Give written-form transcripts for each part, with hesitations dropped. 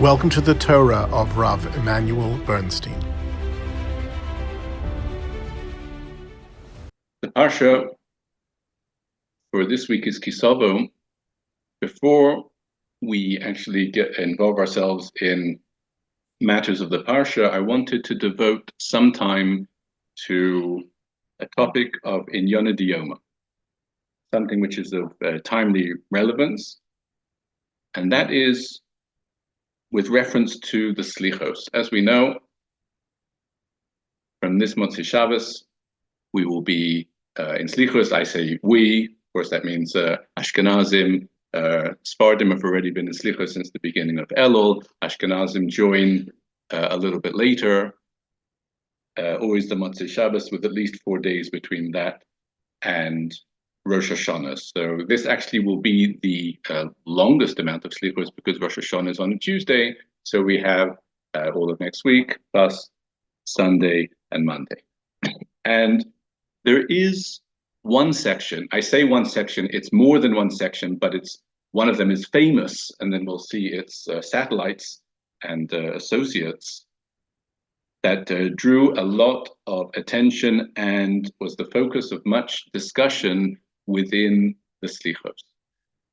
Welcome to the Torah of Rabbi Immanuel Bernstein. The Parsha for this week is Savo. Before we actually involve ourselves in matters of the Parsha, I wanted to devote some time to a topic of Inyana Diyoma, something which is of timely relevance, and that is with reference to the Slichos. As we know, from this Motzei Shabbos, we will be in Slichos. I say we, of course that means Ashkenazim, Sephardim have already been in Slichos since the beginning of Elul. Ashkenazim join a little bit later, always the Motzei Shabbos, with at least 4 days between that and Rosh Hashanah. So this actually will be the longest amount of Slichos because Rosh Hashanah is on a Tuesday. So we have all of next week plus Sunday and Monday. And there is one section, I say one section, it's more than one section, but it's one of them is famous, and then we'll see its satellites and associates that drew a lot of attention and was the focus of much discussion within the Slichos.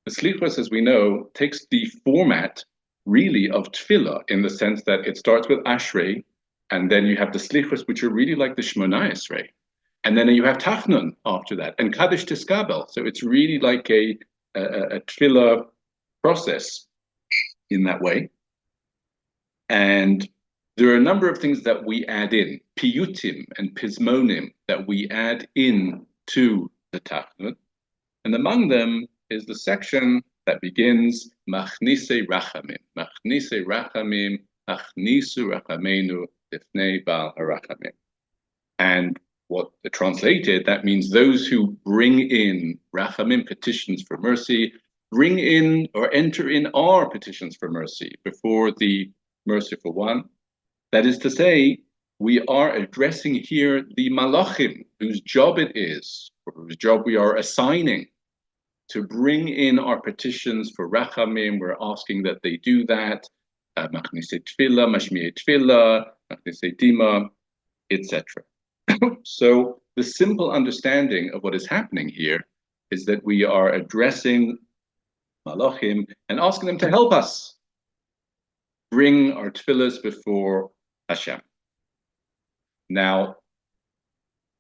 The Slichos, as we know, takes the format really of Tefillah in the sense that it starts with Ashrei, and then you have the Slichos, which are really like the Shmona Esrei. And then you have Tachnun after that, and Kaddish Tiskabel. So it's really like a Tefillah process in that way. And there are a number of things that we add in, piyutim and pismonim, that we add in to the Tachnun. And among them is the section that begins Machnise Rachamim. Machnise Rachamim, Achnisu Rachamenu, Lifnei Baal HaRachamim. And what translated, that means those who bring in Rachamim, petitions for mercy, bring in or enter in our petitions for mercy before the merciful one. That is to say, we are addressing here the Malachim, whose job it is, or whose job we are assigning to bring in our petitions for Rachamim. We're asking that they do that. Machnise Tefillah, Mashmi'e Tefillah, Machnise Dima, etc. So the simple understanding of what is happening here is that we are addressing Malachim and asking them to help us bring our tefillahs before Hashem. Now,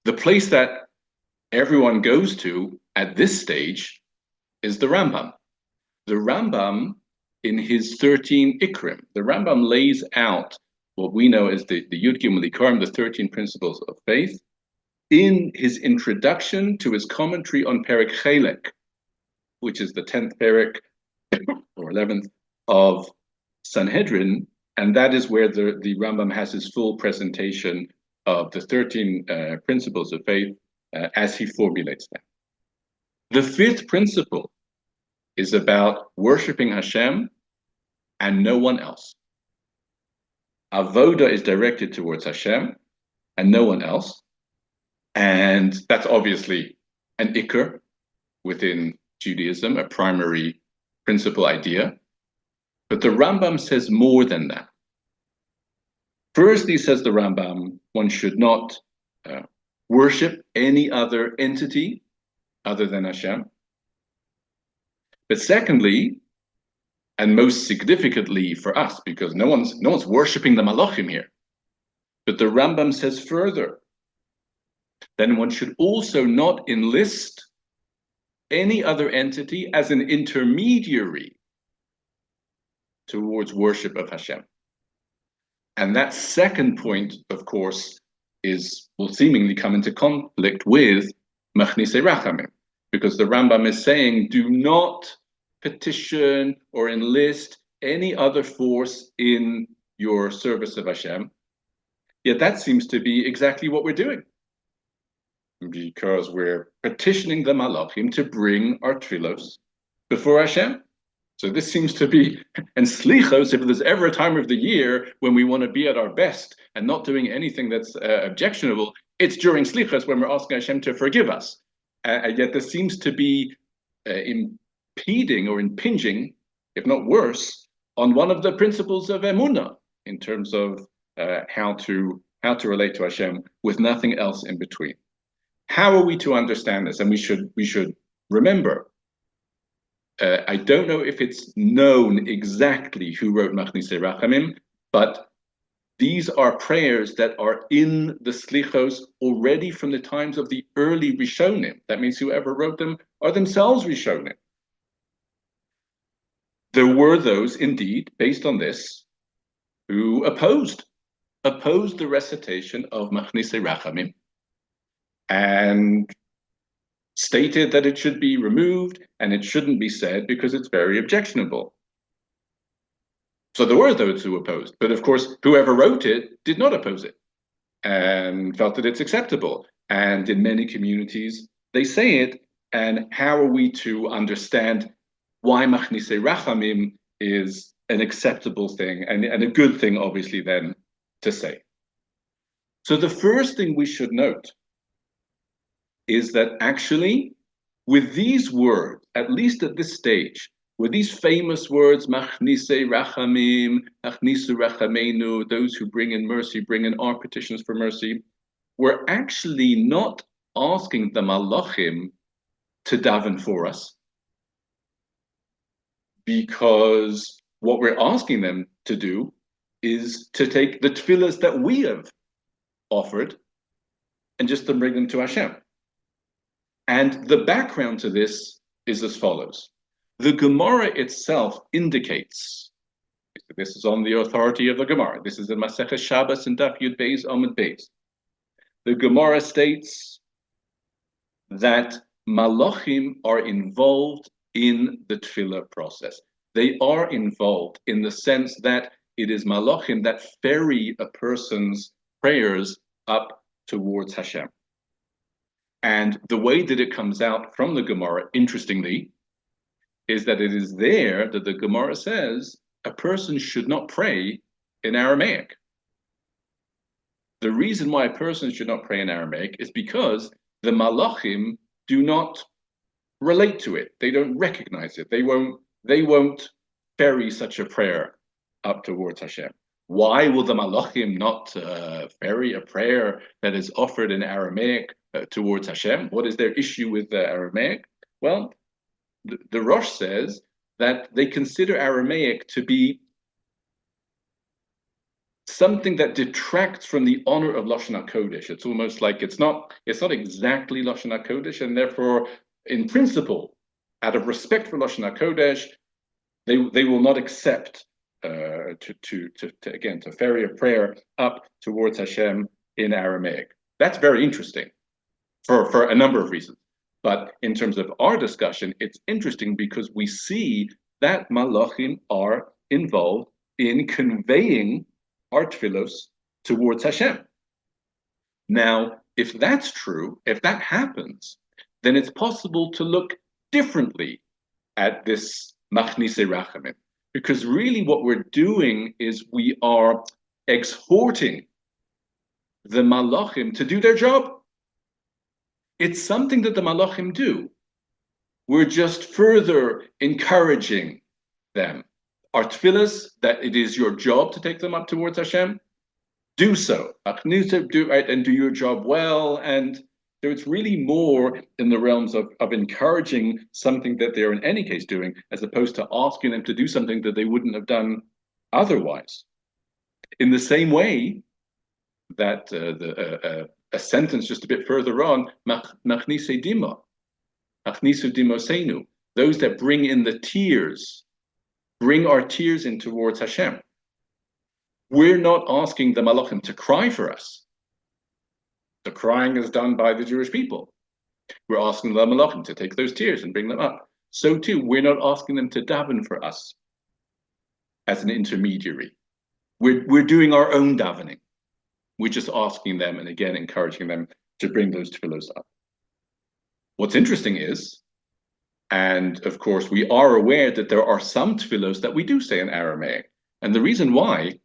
the place that everyone goes to at this stage is the Rambam. The Rambam, in his 13 Ikrim, the Rambam lays out what we know as the Yud Gimel Ikarim, the 13 principles of faith, in his introduction to his commentary on Perek Chelek, which is the 10th Perek or 11th of Sanhedrin, and that is where the Rambam has his full presentation of the 13 principles of faith as he formulates them. The fifth principle is about worshiping Hashem and no one else. Avoda is directed towards Hashem and no one else. And that's obviously an ikr within Judaism, a primary principal idea. But the Rambam says more than that. Firstly, says the Rambam, one should not worship any other entity other than Hashem. But secondly, and most significantly for us, because no one's worshiping the Malachim here, but the Rambam says further, then one should also not enlist any other entity as an intermediary towards worship of Hashem. And that second point, of course, will seemingly come into conflict with Machnise Rachamim, because the Rambam is saying, do not petition or enlist any other force in your service of Hashem. Yet that seems to be exactly what we're doing, because we're petitioning the Malachim to bring our tefillos before Hashem. So this seems to be, and Slichos, if there's ever a time of the year when we want to be at our best and not doing anything that's objectionable, it's during Slichos when we're asking Hashem to forgive us. Yet there seems to be impeding or impinging, if not worse, on one of the principles of emunah in terms of how to relate to Hashem with nothing else in between. How are we to understand this? And we should remember. I don't know if it's known exactly who wrote Machnise Rachamim, but these are prayers that are in the Slichos already from the times of the early Rishonim. That means whoever wrote them are themselves Rishonim. There were those, indeed, based on this, who opposed the recitation of Machnise Rachamim and stated that it should be removed and it shouldn't be said because it's very objectionable. So there were those who opposed, but of course, whoever wrote it did not oppose it and felt that it's acceptable. And in many communities, they say it. And how are we to understand why Machnise Rachamim is an acceptable thing and a good thing, obviously, then to say? So the first thing we should note is that actually, with these words, at least at this stage, with these famous words, Machnise Rachamim, Achnisu Rachamenu, those who bring in mercy, bring in our petitions for mercy, we're actually not asking the Malachim to daven for us, because what we're asking them to do is to take the tefillahs that we have offered and just to bring them to Hashem. And the background to this is as follows. The Gemara itself indicates, this is on the authority of the Gemara, this is in Masechah Shabbos and Daf Yud Beis Amud Beis. The Gemara states that Malachim are involved in the Tefillah process. They are involved in the sense that it is Malachim that ferry a person's prayers up towards Hashem. And the way that it comes out from the Gemara, interestingly, is that it is there that the Gemara says a person should not pray in Aramaic. The reason why a person should not pray in Aramaic is because the Malachim do not relate to it. They don't recognize it. They won't ferry such a prayer up towards Hashem. Why will the Malachim not ferry a prayer that is offered in Aramaic towards Hashem? What is their issue with the Aramaic? Well, the Rosh says that they consider Aramaic to be something that detracts from the honor of Lashon HaKodesh. It's almost like it's not exactly Lashon HaKodesh, and therefore, in principle, out of respect for Lashon HaKodesh, they will not accept to ferry a prayer up towards Hashem in Aramaic. That's very interesting for a number of reasons. But in terms of our discussion, it's interesting because we see that Malachim are involved in conveying our tefillos towards Hashem. Now, if that's true, if that happens, then it's possible to look differently at this Machnise Rachamim. Because really what we're doing is we are exhorting the Malachim to do their job. It's something that the Malachim do. We're just further encouraging them. Our tefillahs, that it is your job to take them up towards Hashem, do so. Do right and do your job well. And so it's really more in the realms of encouraging something that they're in any case doing, as opposed to asking them to do something that they wouldn't have done otherwise. In the same way that a sentence just a bit further on, Machnise Dima, Achnisu Dimosenu, those that bring in the tears, bring our tears in towards Hashem. We're not asking the Malachim to cry for us. The crying is done by the Jewish people. We're asking the Malachim to take those tears and bring them up. So too, we're not asking them to daven for us as an intermediary. We're doing our own davening. We're just asking them and again encouraging them to bring those tefillos up. What's interesting is, and of course we are aware that there are some tefillos that we do say in Aramaic. And the reason why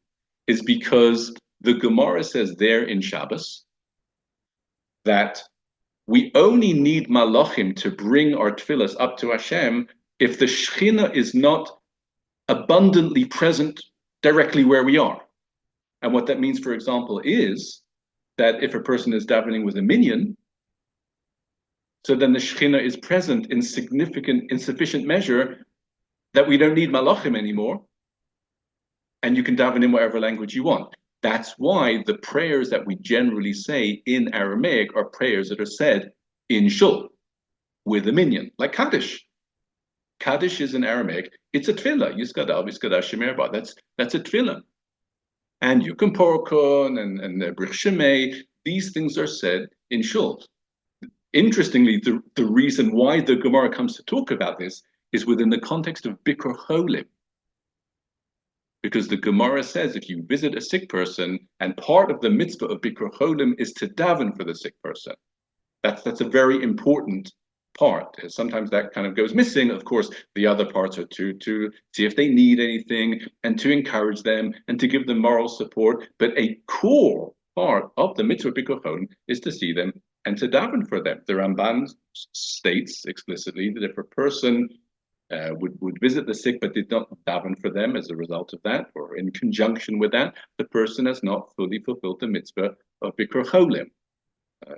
is because the Gemara says there in Shabbos that we only need Malachim to bring our tefillas up to Hashem if the Shechina is not abundantly present directly where we are. And what that means, for example, is that if a person is davening with a minyan, so then the Shekhinah is present in sufficient measure that we don't need malachim anymore, and you can daven in whatever language you want. That's why the prayers that we generally say in Aramaic are prayers that are said in shul with a minyan, like Kaddish. Kaddish is in Aramaic. It's a tefillah. Yiskadav, Yiskadav, Shemer Ba. That's a tefillah. And Yukim Porokon and Brich Shemei, these things are said in shul. Interestingly, the reason why the Gemara comes to talk about this is within the context of Bikkur Cholim. Because the Gemara says if you visit a sick person, and part of the mitzvah of Bikkur Cholim is to daven for the sick person. That's a very important part. Sometimes that kind of goes missing. Of course, the other parts are to see if they need anything and to encourage them and to give them moral support. But a core part of the mitzvah Bikkur Cholim is to see them and to daven for them. The Ramban states explicitly that if a person would visit the sick but did not daven for them as a result of that, or in conjunction with that, the person has not fully fulfilled the mitzvah of Bikkur Cholim.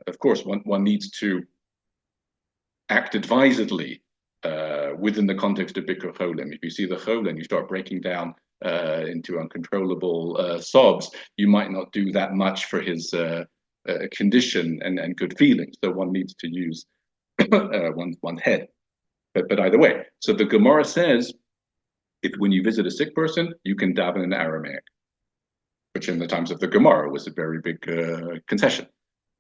Of course, one needs to act advisedly within the context of Bikkur Cholim. If you see the Cholim, you start breaking down into uncontrollable sobs, you might not do that much for his condition and good feelings. So one needs to use one's head. But either way, so the Gemara says, when you visit a sick person, you can daven in Aramaic, which in the times of the Gemara was a very big concession,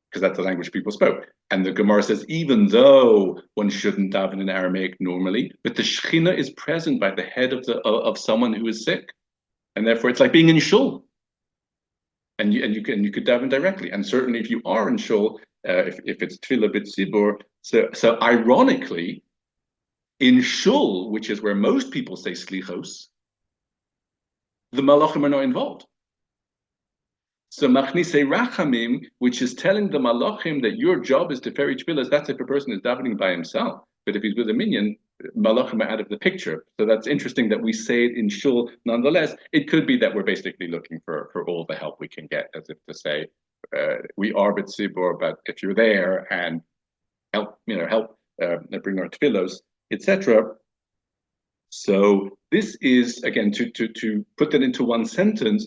because that's the language people spoke. And the Gemara says, even though one shouldn't daven in Aramaic normally, but the Shekhinah is present by the head of someone who is sick, and therefore it's like being in shul. And you could daven directly. And certainly if you are in shul, if it's Tefillah b'tzibur, so ironically, in shul, which is where most people say slichos, the malachim are not involved. So machnise rachamim, which is telling the malachim that your job is to ferry tefillas, that's if a person is davening by himself. But if he's with a minyan, malachim are out of the picture. So that's interesting that we say it in shul nonetheless. It could be that we're basically looking for all the help we can get, as if to say, we are b'tzibur, but if you're there and help bring our tefillos, etc. So this is, again, to put that into one sentence,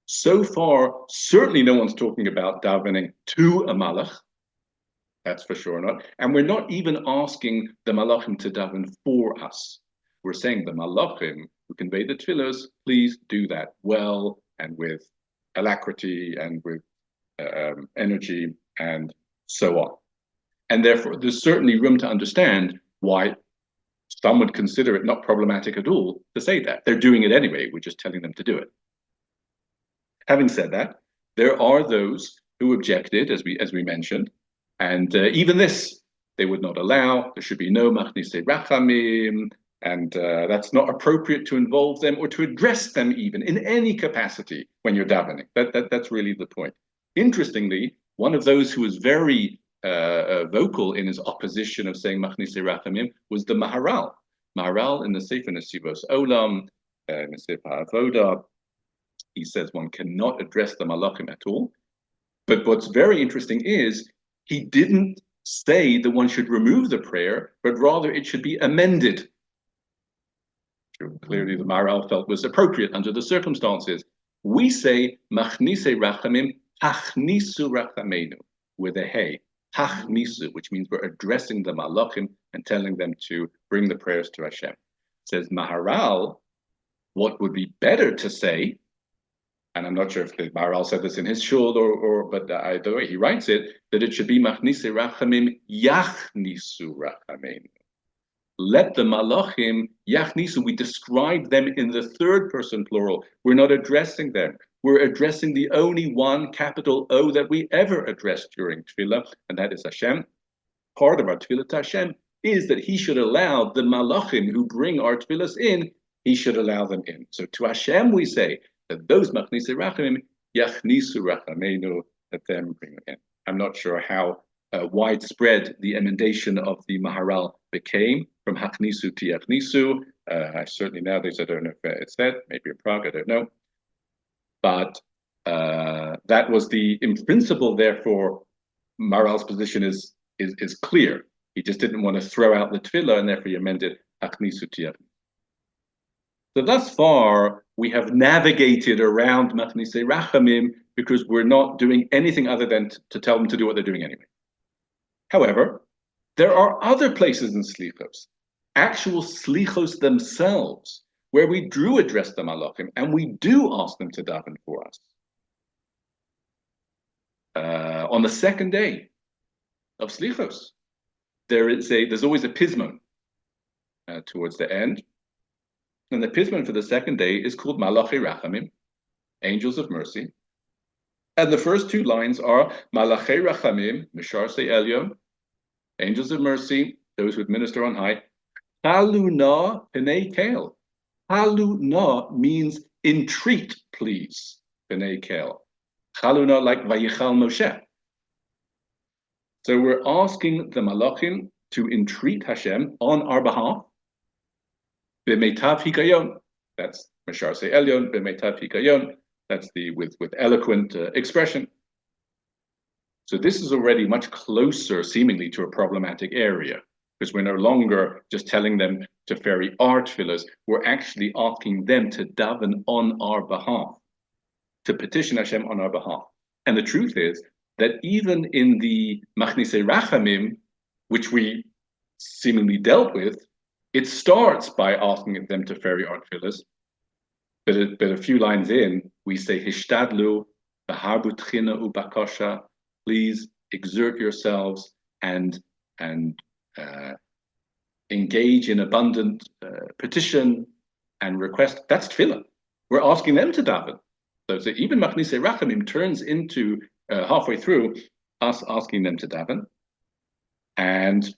so far, certainly no one's talking about davening to a malach. That's for sure not. And we're not even asking the malachim to daven for us. We're saying the malachim who convey the tefillos, please do that well and with alacrity and with energy and so on. And therefore, there's certainly room to understand why some would consider it not problematic at all to say that. They're doing it anyway. We're just telling them to do it. Having said that, there are those who objected, as we mentioned, and even this they would not allow. There should be no machnise rachamim, and that's not appropriate to involve them or to address them even in any capacity when you're davening. That's really the point. Interestingly, one of those who was very vocal in his opposition of saying machnise rachamim was the Maharal. Maharal in the Sefer Nesivos Olam, in the Sefer Avodah, he says one cannot address the malachim at all. But what's very interesting is he didn't say that one should remove the prayer, but rather it should be amended. Clearly the Maharal felt was appropriate under the circumstances. We say machnise rachamim hachnisu rachameinu with a hey. Hachnisu, which means we're addressing the malachim and telling them to bring the prayers to Hashem. Says Maharal, what would be better to say, and I'm not sure if the Maharal said this in his shul but either way he writes it, that it should be machnise rachamim yachnisu rachameinu. Let the malachim yachnisu, we describe them in the third person plural. We're not addressing them. We're addressing the only one, capital O, that we ever address during Tefillah, and that is Hashem. Part of our Tefillah to Hashem is that he should allow the malachim who bring our Tefillahs in, he should allow them in. So to Hashem we say that those machnise rachamim, yachnisu rachameinu, let them bring them in. I'm not sure how widespread the emendation of the Maharal became from hachnisu to yachnisu. Certainly nowadays, I don't know if it's said, maybe in Prague, I don't know. But that was in principle, therefore, Maharal's position is clear. He just didn't want to throw out the Tefillah, and therefore he amended Achnisu Tiyavim. So thus far, we have navigated around Machnise Rachamim because we're not doing anything other than to tell them to do what they're doing anyway. However, there are other places in Slichos, actual Slichos themselves, where we do address the Malachim and we do ask them to daven for us. On the second day of Slichos, there's always a pismon towards the end. And the pismon for the second day is called Malachi Rachamim, Angels of Mercy. And the first two lines are Malachi Rachamim, Misharsei Elyon, Angels of Mercy, those who administer on high. Haluna Pnei Kel. Haluna means entreat, please. Pnei Kel. Haluna like Vayichal Moshe. So we're asking the Malachim to entreat Hashem on our behalf. B'meitav hikayon. That's Misharsei Elyon. B'meitav hikayon. That's with eloquent expression. So this is already much closer, seemingly, to a problematic area, because we're no longer just telling them to ferry our tefillahs. We're actually asking them to daven on our behalf, to petition Hashem on our behalf. And the truth is that even in the Machnise Rachamim, which we seemingly dealt with, it starts by asking them to ferry our tefillahs. But a few lines in, we say, Hishtadlu, B'harbu Tchina Ubakosha, please exert yourselves and engage in abundant petition and request. That's tefillah. We're asking them to daven. So even Machnise Rachamim turns into, halfway through, us asking them to daven. And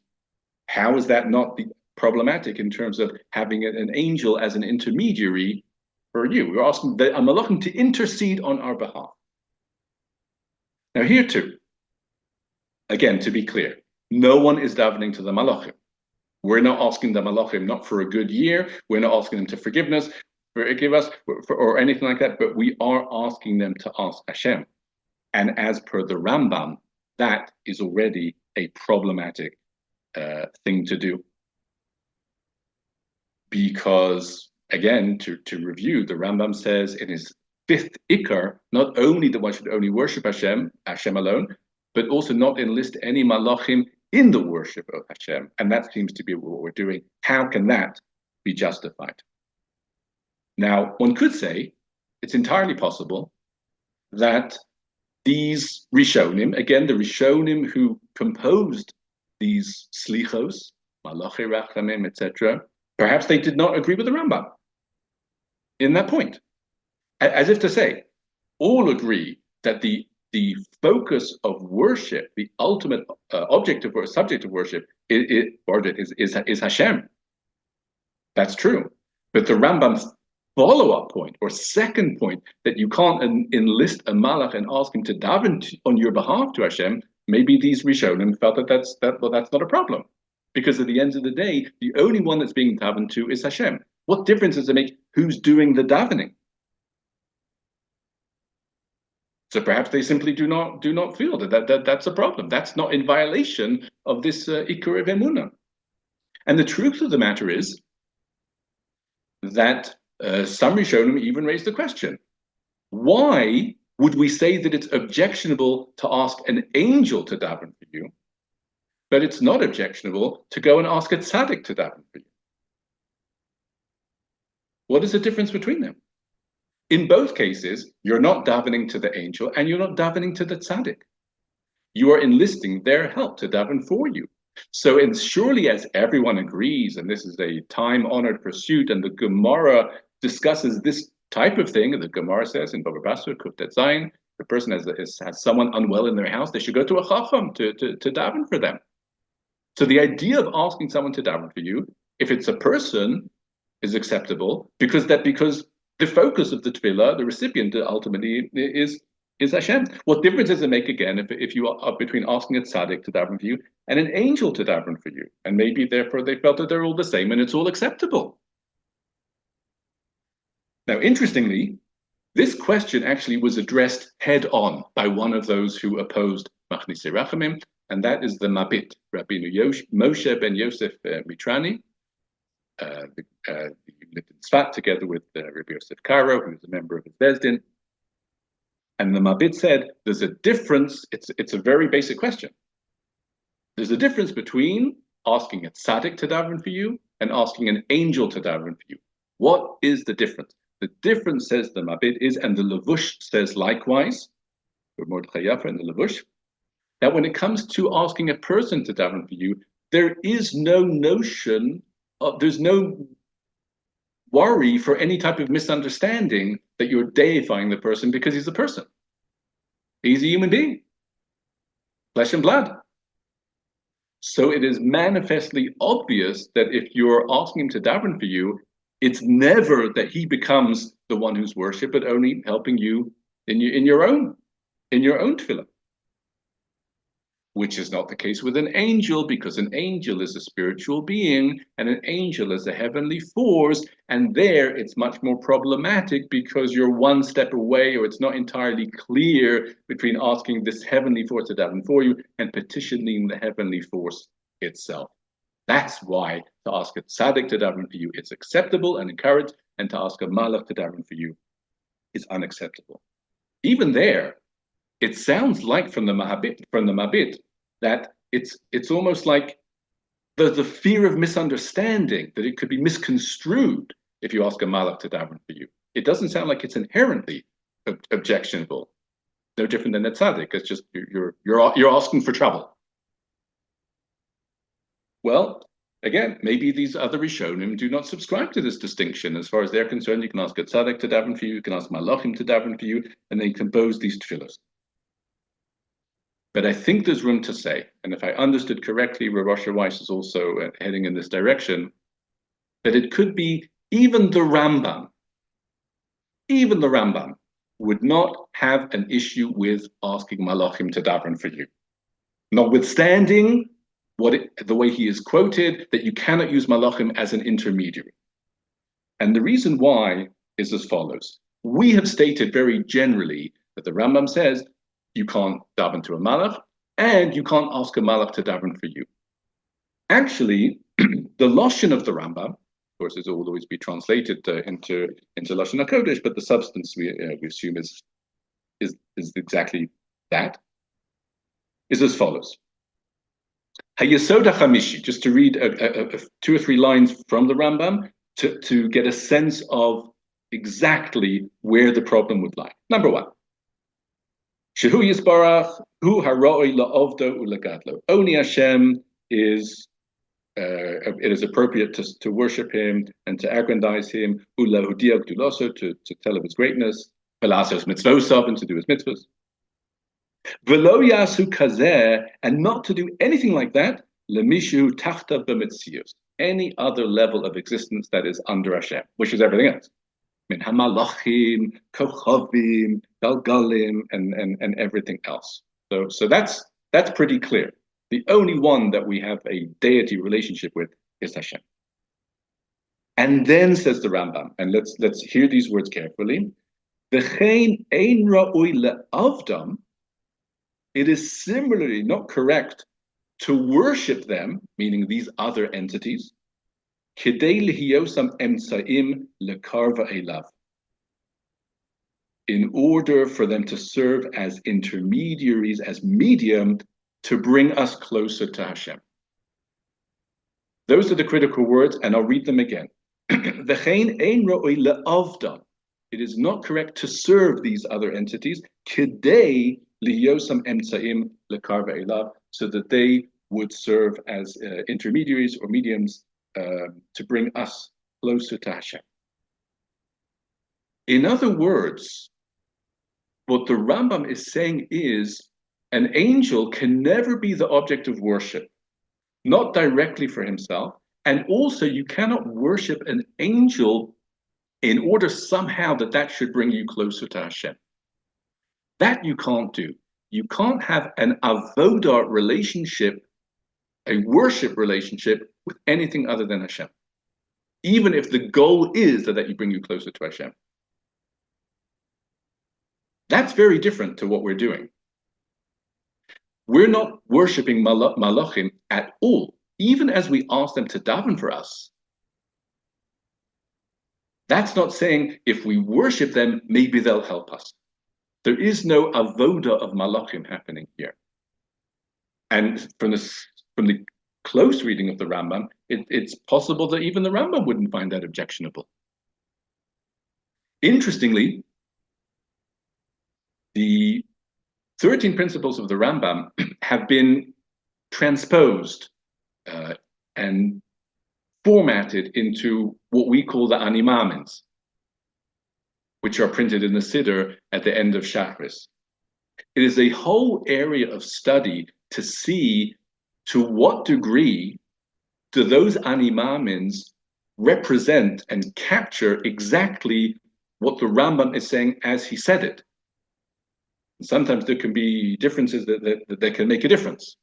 how is that not problematic in terms of having an angel as an intermediary for you? We're asking the Malachim to intercede on our behalf. Now here too, again, to be clear, no one is davening to the Malachim. We're not asking the Malachim not for a good year. We're not asking them to forgive us, or anything like that, but we are asking them to ask Hashem. And as per the Rambam, that is already a problematic thing to do. Because, again, to review, the Rambam says in his fifth Ikar, not only that one should only worship Hashem alone, but also not enlist any malachim in the worship of Hashem. And that seems to be what we're doing. How can that be justified? Now, one could say it's entirely possible that these Rishonim, again, the Rishonim who composed these Slichos, Malachi Rachamim, etc., perhaps they did not agree with the Rambam in that point. As if to say, all agree that the focus of worship, the ultimate object or subject of worship, is Hashem. That's true. But the Rambam's follow-up point or second point, that you can't enlist a malach and ask him to daven on your behalf to Hashem, maybe these Rishonim felt that's not a problem. Because at the end of the day, the only one that's being davened to is Hashem. What difference does it make who's doing the davening? So perhaps they simply do not feel that that's a problem. That's not in violation of this Ikur of Emunah. And the truth of the matter is that some Rishonim even raised the question: why would we say that it's objectionable to ask an angel to daven for you, but it's not objectionable to go and ask a tzaddik to daven for you? What is the difference between them? In both cases, you're not davening to the angel and you're not davening to the tzaddik. You are enlisting their help to daven for you. So, and surely as everyone agrees, and this is a time-honored pursuit, and the Gemara discusses this type of thing, and the Gemara says in Baba Basra, Kuftet Zayin, the person has someone unwell in their house, they should go to a chacham to daven for them. So the idea of asking someone to daven for you, if it's a person, is acceptable because the focus of the tefillah, the recipient ultimately is Hashem. What difference does it make again if you are between asking a tzaddik to daven for you and an angel to daven for you? And maybe therefore they felt that they're all the same and it's all acceptable. Now, interestingly, this question actually was addressed head on by one of those who opposed Machnise Rachamim, and that is the Mabit, Rabbi Moshe ben Yosef Mitrani, who lived in Tzfat together with Rabbi Yosef Karo, who was a member of his Bezdin. And the Mabit said, there's a difference, it's a very basic question. There's a difference between asking a tzaddik to daven for you and asking an angel to daven for you. What is the difference? The difference, says the Mabit, is, and the Levush says likewise, Mordechai Yafa and the Levush, that when it comes to asking a person to daven for you, there is no notion of, there's no worry for any type of misunderstanding that you're deifying the person because he's a person. He's a human being, flesh and blood. So it is manifestly obvious that if you're asking him to daven for you, it's never that he becomes the one who's worshipped, but only helping you in your own tefillah. Which is not the case with an angel, because an angel is a spiritual being and an angel is a heavenly force, and there it's much more problematic because you're one step away, or it's not entirely clear between asking this heavenly force to daven for you and petitioning the heavenly force itself. That's why to ask a tzaddik to daven for you is acceptable and encouraged, and to ask a malach to daven for you is unacceptable. Even there, it sounds like from the Mabit that it's almost like there's a fear of misunderstanding, that it could be misconstrued if you ask a malach to daven for you. It doesn't sound like it's inherently objectionable. No different than a tzaddik. It's just you're asking for trouble. Well, again, maybe these other Rishonim do not subscribe to this distinction. As far as they're concerned, you can ask a tzaddik to daven for you, you can ask malachim to daven for you, and they compose these tefillahs. But I think there's room to say, and if I understood correctly, Rav Asher Weiss is also heading in this direction, that it could be even the Rambam would not have an issue with asking malachim to daven for you, notwithstanding the way he is quoted, that you cannot use malachim as an intermediary. And the reason why is as follows. We have stated very generally that the Rambam says you can't daven to a malach, and you can't ask a malach to daven for you. Actually, the lashon of the Rambam, of course, is always be translated into lashon hakodesh, but the substance we assume is exactly that. Is as follows. Hayesod HaChamishi, just to read 2 or 3 lines from the Rambam to get a sense of exactly where the problem would lie. Number 1. Shehu Yisbarach hu haroi la'ovdo u'lagadlo. Only Hashem is it is appropriate to worship Him and to aggrandize Him. U'lahudiya gduloso, to tell of His greatness. V'lasos mitzvosav, and to do His mitzvahs. V'lo yasu kazeh, and not to do anything like that. Lemishu tachta b'mitzios, any other level of existence that is under Hashem, which is everything else. Min hamalachim, kochavim, galgalim, and everything else. So that's pretty clear. The only one that we have a deity relationship with is Hashem. And then says the Rambam, and let's hear these words carefully. V'chein ein ra'ui le'avdam. It is similarly not correct to worship them, meaning these other entities, in order for them to serve as intermediaries, as medium, to bring us closer to Hashem. Those are the critical words, and I'll read them again. It is not correct to serve these other entities, so that they would serve as intermediaries or mediums to bring us closer to Hashem. In other words, what the Rambam is saying is an angel can never be the object of worship, not directly for himself, and also you cannot worship an angel in order somehow that should bring you closer to Hashem. That you can't do. You can't have an avodah relationship, a worship relationship with anything other than Hashem, even if the goal is that you bring you closer to Hashem. That's very different to what we're doing. We're not worshiping malachim at all, even as we ask them to daven for us. That's not saying if we worship them, maybe they'll help us. There is no avoda of malachim happening here. And from the close reading of the Rambam, it's possible that even the Rambam wouldn't find that objectionable. Interestingly, the 13 principles of the Rambam have been transposed and formatted into what we call the animamins, which are printed in the Siddur at the end of Shacharis. It is a whole area of study to see to what degree do those animamins represent and capture exactly what the Rambam is saying as he said it. Sometimes there can be differences that can make a difference.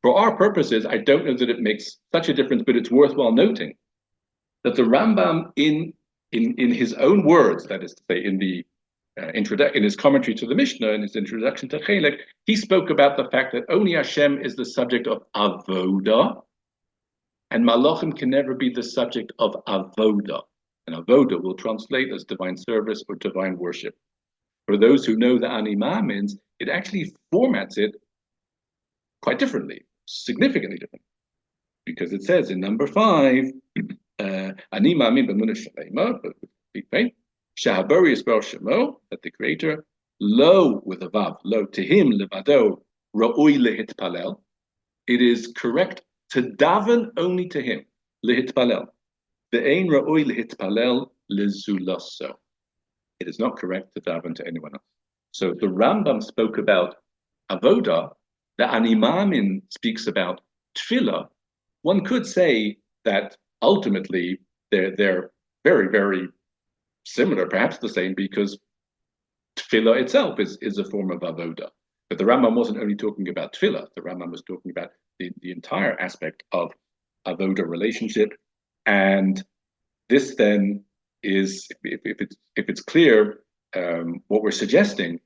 For our purposes, I don't know that it makes such a difference, but it's worthwhile noting that the Rambam, in his own words, that is to say, in his commentary to the Mishnah, in his introduction to Chelek, he spoke about the fact that only Hashem is the subject of avoda, and malachim can never be the subject of avoda. And avoda will translate as divine service or divine worship. For those who know the animamins, it actually formats it quite differently, significantly different, because it says in number 5, animamin b'munah shalema, shahabari is Shemo, that the Creator, lo with a vav, lo to him levado ra'oi lehitpalel. It is correct to daven only to him, lehitpalel. Ve'ein ra'oi lehitpalel lezulaso. It is not correct to daven to anyone else. So the Rambam spoke about avoda, the animamin speaks about tefillah. One could say that ultimately they're very, very similar, perhaps the same, because tefillah itself is a form of avoda. But the Rambam wasn't only talking about tefillah, the Rambam was talking about the entire aspect of avoda relationship. And this then is, if it's clear, what we're suggesting,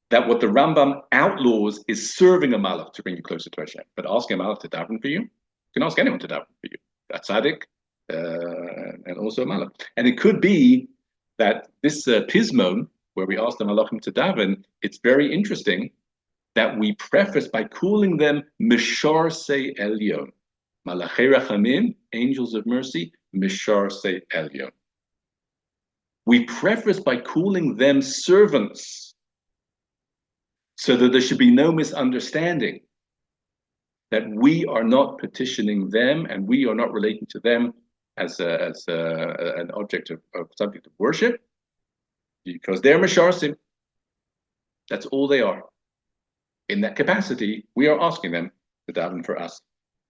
that what the Rambam outlaws is serving a malach to bring you closer to Hashem. But asking a malach to daven for you, you can ask anyone to daven for you. That's tzaddik, and also a malach. And it could be that this pismon, where we ask the malachim to daven, it's very interesting that we preface by calling them Mishar Se Elyon. Malachei Rachamim, angels of mercy, Mishar Se Elyon. We preface by calling them servants, so that there should be no misunderstanding that we are not petitioning them and we are not relating to them as an object of subject of worship, because they're Misharsim. That's all they are. In that capacity, we are asking them to daven for us.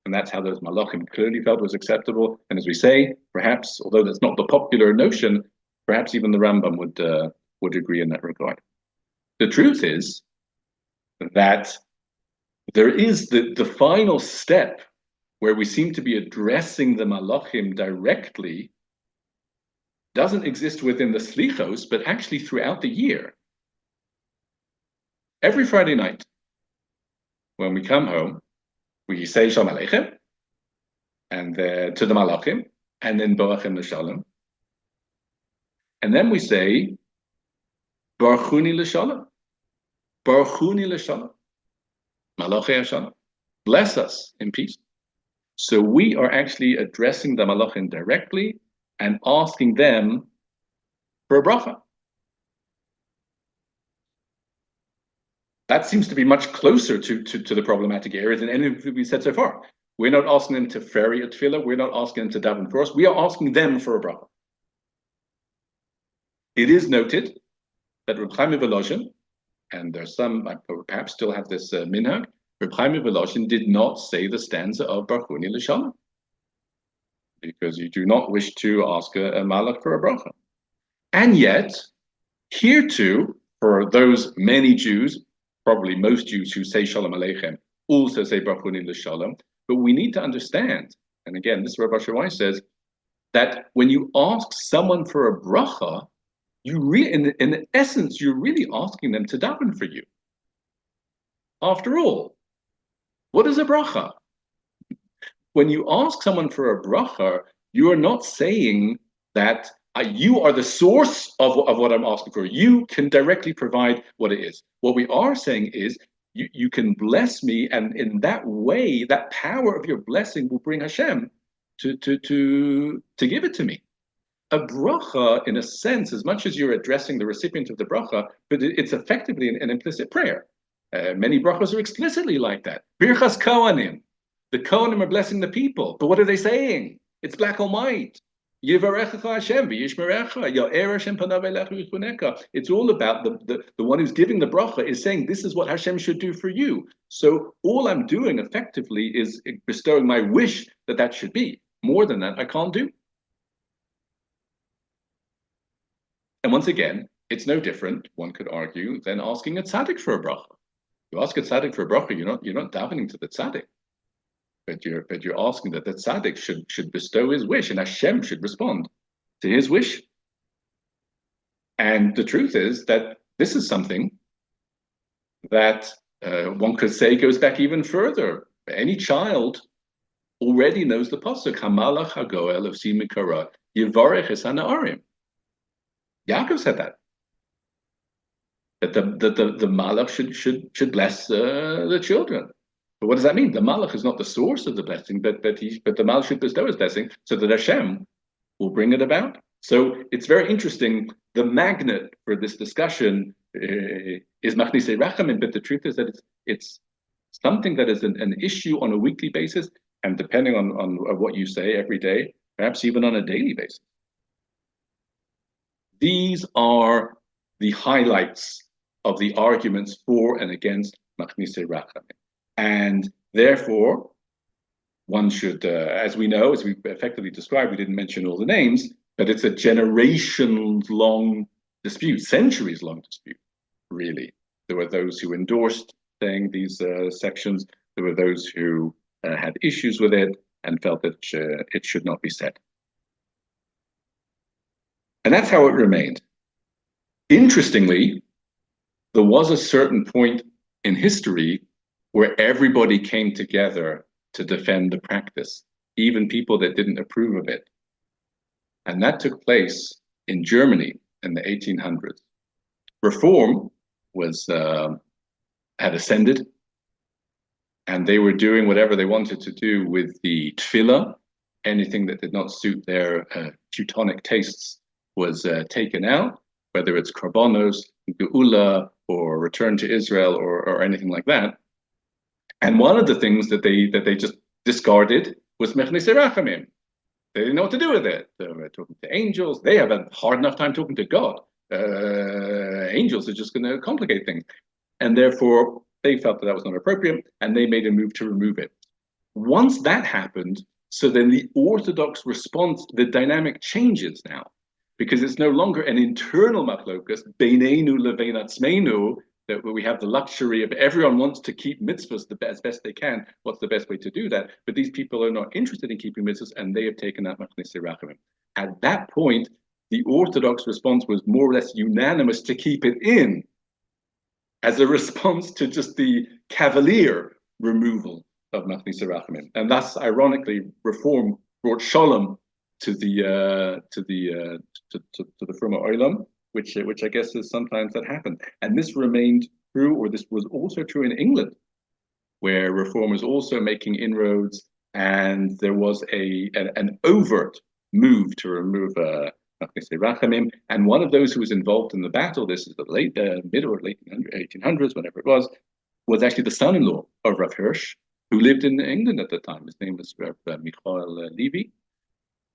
And that's how those malachim clearly felt was acceptable. And as we say, perhaps, although that's not the popular notion, perhaps even the Rambam would agree in that regard. The truth is that there is the final step where we seem to be addressing the malachim directly, doesn't exist within the slichos, but actually throughout the year. Every Friday night, when we come home, we say Shalom Aleichem, and to the malachim, and then Boachem L'Shalom. And then we say, Baruchuni L'Shalom. Baruchuni L'Shalom. Malachei Hashanah. Bless us in peace. So we are actually addressing the malachim directly and asking them for a bracha. That seems to be much closer to the problematic area than anything we said so far. We're not asking them to ferry a tefillah. We're not asking them to daven for us. We are asking them for a bracha. It is noted that Reb Chaim Volozhin, and there's some, perhaps still have this minhag, Reb Chaim Volozhin did not say the stanza of Baruchuni L'Shalom, because you do not wish to ask a malach for a bracha. And yet, here too, for those many Jews, probably most Jews who say Shalom Aleichem, also say Baruchuni L'Shalom, but we need to understand, and again, this Rabbi Shawai says, that when you ask someone for a bracha, in essence, you're really asking them to daven for you. After all, what is a bracha? When you ask someone for a bracha, you are not saying that you are the source of what I'm asking for. You can directly provide what it is. What we are saying is, you can bless me, and in that way, that power of your blessing will bring Hashem to give it to me. A bracha, in a sense, as much as you're addressing the recipient of the bracha, but it's effectively an implicit prayer. Many brachas are explicitly like that. Birchas Kohanim. The Kohanim are blessing the people, but what are they saying? It's black and white. Yivarechecha Hashem v'yishmerecha, ya'er Hashem panav elecha v'yichuneka. It's all about the one who's giving the bracha is saying, this is what Hashem should do for you. So all I'm doing effectively is bestowing my wish that should be. More than that, I can't do. And once again, it's no different, one could argue, than asking a tzaddik for a bracha. You ask a tzaddik for a bracha, you're not davening to the tzaddik. But you're asking that the tzaddik should bestow his wish, and Hashem should respond to his wish. And the truth is that this is something that one could say goes back even further. Any child already knows the pasuk Hamalach Hagoel of Simikara Yivarech es Hanaarim. Yaakov said that the malach should bless the children. But what does that mean? The malach is not the source of the blessing, but the malach should bestow his blessing so that Hashem will bring it about. So it's very interesting. The magnet for this discussion is Machnise Rachamim, but the truth is that it's something that is an issue on a weekly basis, and depending on what you say every day, perhaps even on a daily basis. These are the highlights of the arguments for and against Machnise Rachamim. And therefore, one should, as we know, as we effectively described, we didn't mention all the names, but it's a generations-long dispute, centuries-long dispute, really. There were those who endorsed saying these sections. There were those who had issues with it and felt that it should not be said. And that's how it remained. Interestingly, there was a certain point in history where everybody came together to defend the practice, even people that didn't approve of it. And that took place in Germany in the 1800s. Reform had ascended, and they were doing whatever they wanted to do with the Tefillah. Anything that did not suit their Teutonic tastes was taken out, whether it's Korbanos, Geula, or Return to Israel, or anything like that. And one of the things that they just discarded was Machnise Rachamim. They didn't know what to do with it. They were talking to angels. They have a hard enough time talking to God. Angels are just going to complicate things. And therefore, they felt that was not appropriate, and they made a move to remove it. Once that happened, so then the Orthodox response, the dynamic changes now, because it's no longer an internal machlokas, beineinu levein atzmeinu, that we have the luxury of everyone wants to keep mitzvahs as best they can. What's the best way to do that? But these people are not interested in keeping mitzvahs, and they have taken out Machnise Rachamim. At that point, the Orthodox response was more or less unanimous to keep it in, as a response to just the cavalier removal of Machnise Rachamim. And thus, ironically, Reform brought Shalom to the Fruma Olam, which I guess is sometimes that happened. And this remained true, or this was also true in England, where Reform was also making inroads, and there was an overt move to remove Machnise Rachamim. And one of those who was involved in the battle, this is the mid or late 1800s, whenever it was actually the son-in-law of Rav Hirsch, who lived in England at the time. His name was Rav Michael Levy.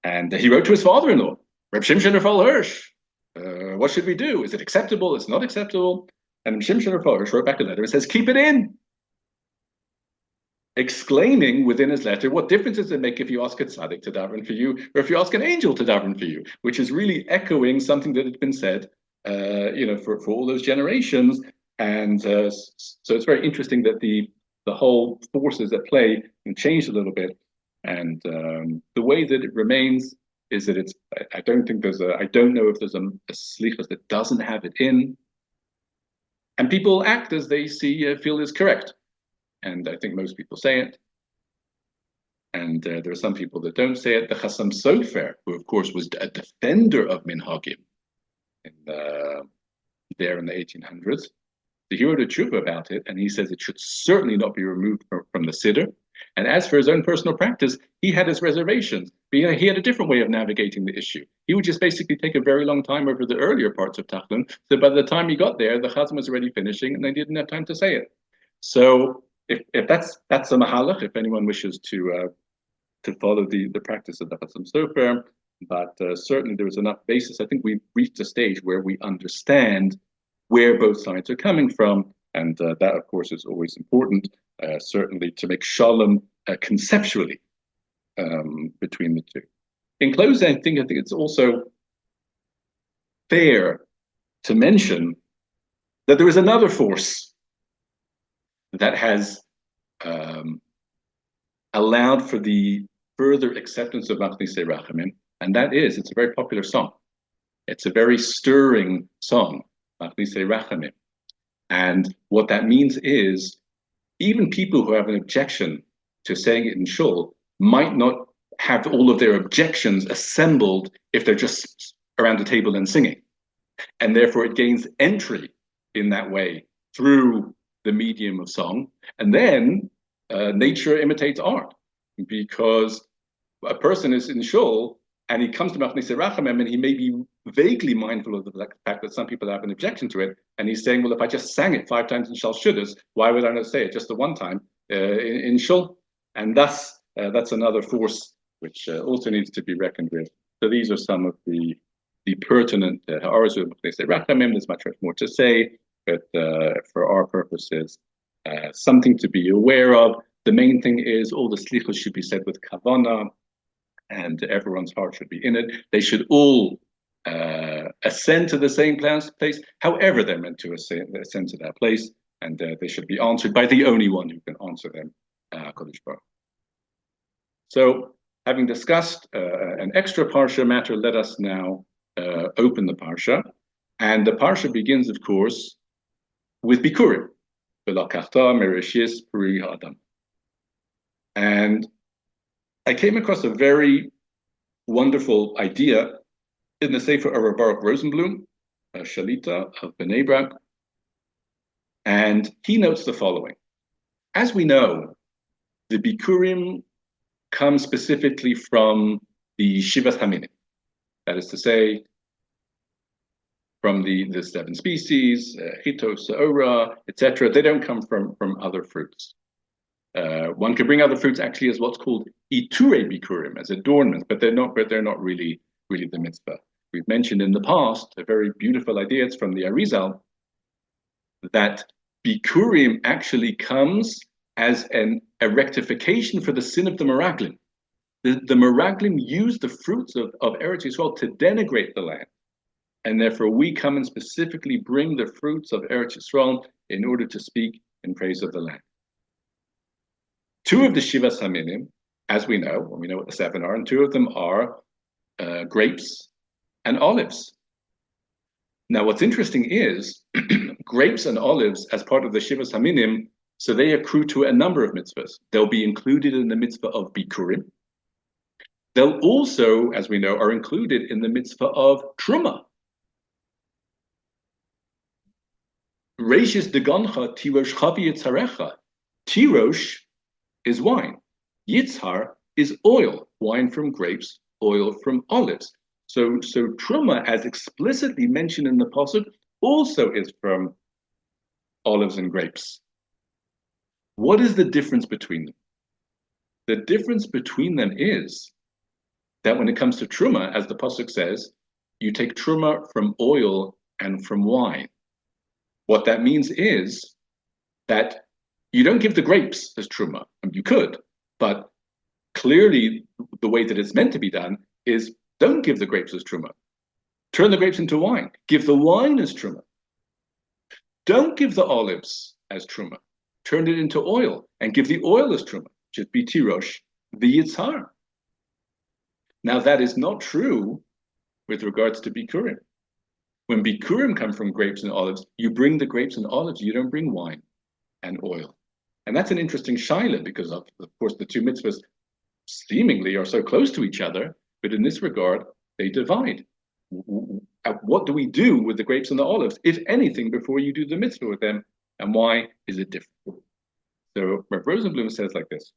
And he wrote to his father-in-law, Reb Shimshon Raphael Hirsch, what should we do? Is it acceptable? It's not acceptable. And Shimshon Raphael Hirsch wrote back a letter and says, keep it in. Exclaiming within his letter, what difference does it make if you ask a tzaddik to daven for you, or if you ask an angel to daven for you? Which is really echoing something that had been said, for all those generations. And so it's very interesting that the whole forces at play changed a little bit. And the way that it remains is that I don't know if there's a slichus that doesn't have it in, and people act as they feel is correct, and I think most people say it. And there are some people that don't say it. The Chassam Sofer, who of course was a defender of minhagim there in the 1800s, he wrote a Teshuvah about it, and he says it should certainly not be removed from the Siddur. And as for his own personal practice, he had his reservations. But he had a different way of navigating the issue. He would just basically take a very long time over the earlier parts of Tachlin, so by the time he got there, the Chazan was already finishing, and they didn't have time to say it. So if that's a mahalach, if anyone wishes to follow the practice of the Chassam Sofer, but certainly there is enough basis. I think we've reached a stage where we understand where both sides are coming from, and that, of course, is always important, certainly to make shalom conceptually between the two. In closing, I think it's also fair to mention that there is another force that has allowed for the further acceptance of Machnise Rachamim, and that is, it's a very popular song. It's a very stirring song, Machnise Rachamim. And what that means is, even people who have an objection to saying it in shul might not have all of their objections assembled if they're just around the table and singing. And therefore it gains entry in that way through the medium of song. And then nature imitates art, because a person is in shul and he comes to Machnise Rachamim and he may be vaguely mindful of the fact that some people have an objection to it, and he's saying, well, if I just sang it 5 times in Shal Shudas, why would I not say it just the one time in shul? And thus, that's another force which also needs to be reckoned with. So these are some of the pertinent ha'aras of Machnise Rachamim. There's much more to say, but for our purposes, something to be aware of. The main thing is all the slichos should be said with kavanah, and everyone's heart should be in it. They should all ascend to the same place, however they're meant to ascend to that place, and they should be answered by the only one who can answer them, Kodesh Baruch. So, having discussed an extra parsha matter, let us now open the parsha, and the parsha begins, of course, with Bikurim, Belakachta Bereishis Puri Adam. And I came across a very wonderful idea in the Sefer of Baruch Rosenblum, a Shalita of Bnei Brak, and he notes the following. As we know, the Bikurim come specifically from the Yeshivas Haminim, that is to say, from the 7 species, Chitos, Seora, etc. They don't come from other fruits. One could bring other fruits actually as what's called iture bikurim, as adornments, but they're not really the mitzvah. We've mentioned in the past a very beautiful idea. It's from the Arizal, that bikurim actually comes as a rectification for the sin of the Meraglim. The Meraglim used the fruits of Eretz Yisrael to denigrate the land, and therefore we come and specifically bring the fruits of Eretz Yisrael in order to speak in praise of the land. 2 of the Shivas Haminim, as we know, and we know what the 7 are, and 2 of them are grapes and olives. Now, what's interesting is grapes and olives, as part of the Shivas Haminim, so they accrue to a number of mitzvahs. They'll be included in the mitzvah of Bikurim. They'll also, as we know, are included in the mitzvah of Truma. Reishis degancha tirosh chavi yitzarecha. Tirosh is wine. Yitzhar is oil, wine from grapes, oil from olives. So Truma, as explicitly mentioned in the Pasuk, also is from olives and grapes. What is the difference between them? The difference between them is that when it comes to Truma, as the Pasuk says, you take Truma from oil and from wine. What that means is that you don't give the grapes as Truma. You could, but clearly the way that it's meant to be done is don't give the grapes as Truma. Turn the grapes into wine. Give the wine as Truma. Don't give the olives as Truma. Turn it into oil and give the oil as Truma, which is Bitirosh, the Yitzhar. Now, that is not true with regards to Bikurim. When Bikurim come from grapes and olives, you bring the grapes and olives, you don't bring wine and oil. And that's an interesting shaila, because of course the two mitzvahs seemingly are so close to each other, but in this regard, they divide. What do we do with the grapes and the olives, if anything, before you do the mitzvah with them, and why is it different? So Rav Rosenblum says like this: